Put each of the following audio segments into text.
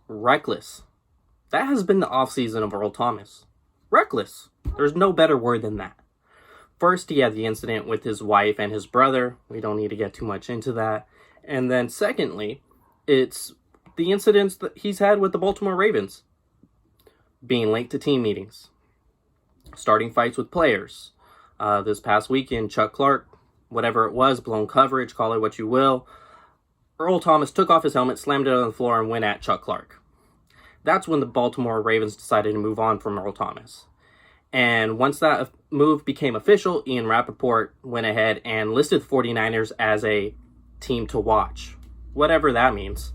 reckless. That has been the offseason of Earl Thomas. Reckless. There's no better word than that. First, he had the incident with his wife and his brother. We don't need to get too much into that. And then secondly, it's the incidents that he's had with the Baltimore Ravens. Being late to team meetings. Starting fights with players. This past weekend, Chuck Clark, whatever it was, blown coverage, call it what you will. Earl Thomas took off his helmet, slammed it on the floor, and went at Chuck Clark. That's when the Baltimore Ravens decided to move on from Earl Thomas. And once that move became official, Ian Rapoport went ahead and listed the 49ers as a team to watch, whatever that means.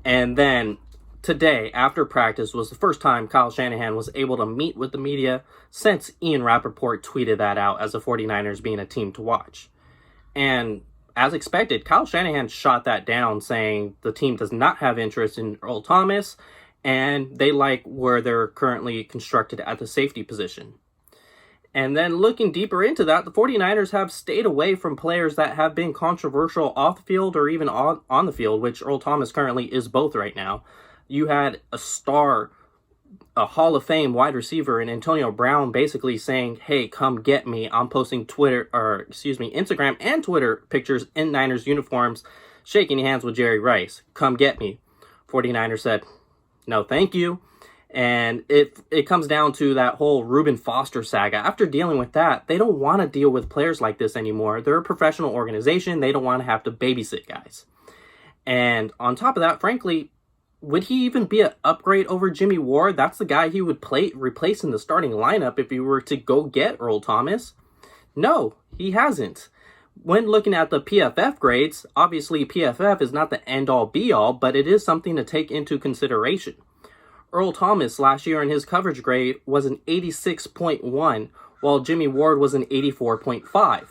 And then today, after practice, was the first time Kyle Shanahan was able to meet with the media since Ian Rapoport tweeted that out as the 49ers being a team to watch. And as expected, Kyle Shanahan shot that down, saying the team does not have interest in Earl Thomas, and they like where they're currently constructed at the safety position. And then looking deeper into that, the 49ers have stayed away from players that have been controversial off the field or even on the field, which Earl Thomas currently is both right now. You had a star, a Hall of Fame wide receiver in Antonio Brown basically saying, hey, come get me. I'm posting Instagram and Twitter pictures in Niners uniforms, shaking hands with Jerry Rice. Come get me. 49ers said, no, thank you. And it comes down to that whole Reuben Foster saga. After dealing with that, they don't want to deal with players like this anymore. They're a professional organization. They don't want to have to babysit guys. And on top of that, frankly, would he even be an upgrade over Jimmy Ward? That's the guy he would replace in the starting lineup if he were to go get Earl Thomas. No, he hasn't. When looking at the PFF grades, obviously PFF is not the end-all be-all, but it is something to take into consideration. Earl Thomas last year in his coverage grade was an 86.1, while Jimmy Ward was an 84.5.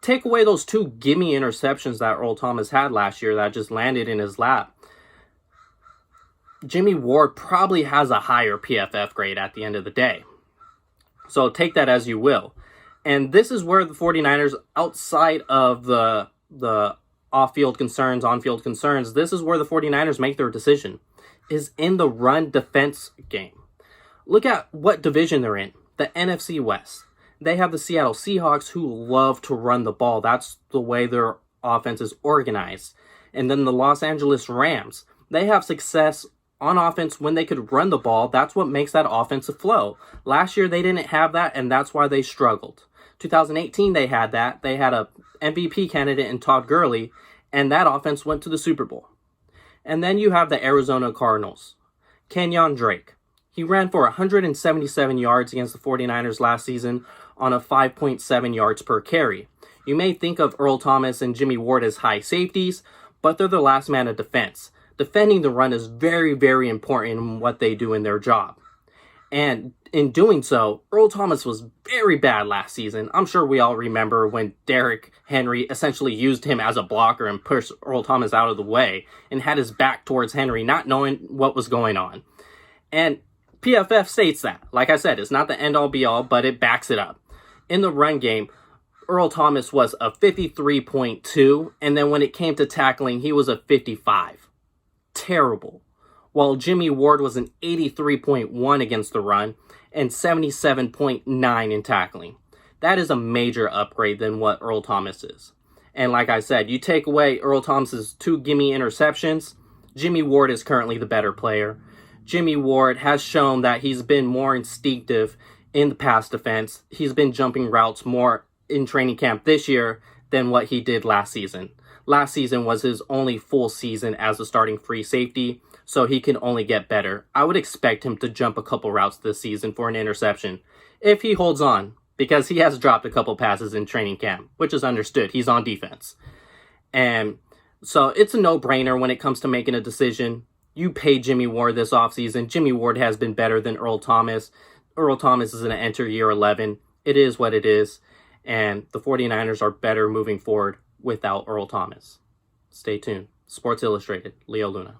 Take away those two gimme interceptions that Earl Thomas had last year that just landed in his lap. Jimmy Ward probably has a higher PFF grade at the end of the day. So take that as you will. And this is where the 49ers, outside of the off-field concerns, on-field concerns, this is where the 49ers make their decision, is in the run defense game. Look at what division they're in, the NFC West. They have the Seattle Seahawks, who love to run the ball. That's the way their offense is organized. And then the Los Angeles Rams, they have success on offense when they could run the ball. That's what makes that offensive flow. Last year, they didn't have that, and that's why they struggled. 2018, they had that. They had a MVP candidate in Todd Gurley, and that offense went to the Super Bowl. And then you have the Arizona Cardinals. Kenyan Drake. He ran for 177 yards against the 49ers last season on a 5.7 yards per carry. You may think of Earl Thomas and Jimmy Ward as high safeties, but they're the last man of defense. Defending the run is very, very important in what they do in their job. And in doing so, Earl Thomas was very bad last season. I'm sure we all remember when Derrick Henry essentially used him as a blocker and pushed Earl Thomas out of the way and had his back towards Henry, not knowing what was going on. And PFF states that. Like I said, it's not the end-all be-all, but it backs it up. In the run game, Earl Thomas was a 53.2, and then when it came to tackling, he was a 55. Terrible. While Jimmy Ward was an 83.1 against the run and 77.9 in tackling. That is a major upgrade than what Earl Thomas is. And like I said, you take away Earl Thomas's two gimme interceptions, Jimmy Ward is currently the better player. Jimmy Ward has shown that he's been more instinctive in the pass defense. He's been jumping routes more in training camp this year than what he did last season. Last season was his only full season as a starting free safety, so he can only get better. I would expect him to jump a couple routes this season for an interception, if he holds on, because he has dropped a couple passes in training camp, which is understood. He's on defense. And so it's a no-brainer when it comes to making a decision. You pay Jimmy Ward this offseason. Jimmy Ward has been better than Earl Thomas. Earl Thomas is going to enter year 11. It is what it is. And the 49ers are better moving forward without Earl Thomas. Stay tuned. Sports Illustrated, Leo Luna.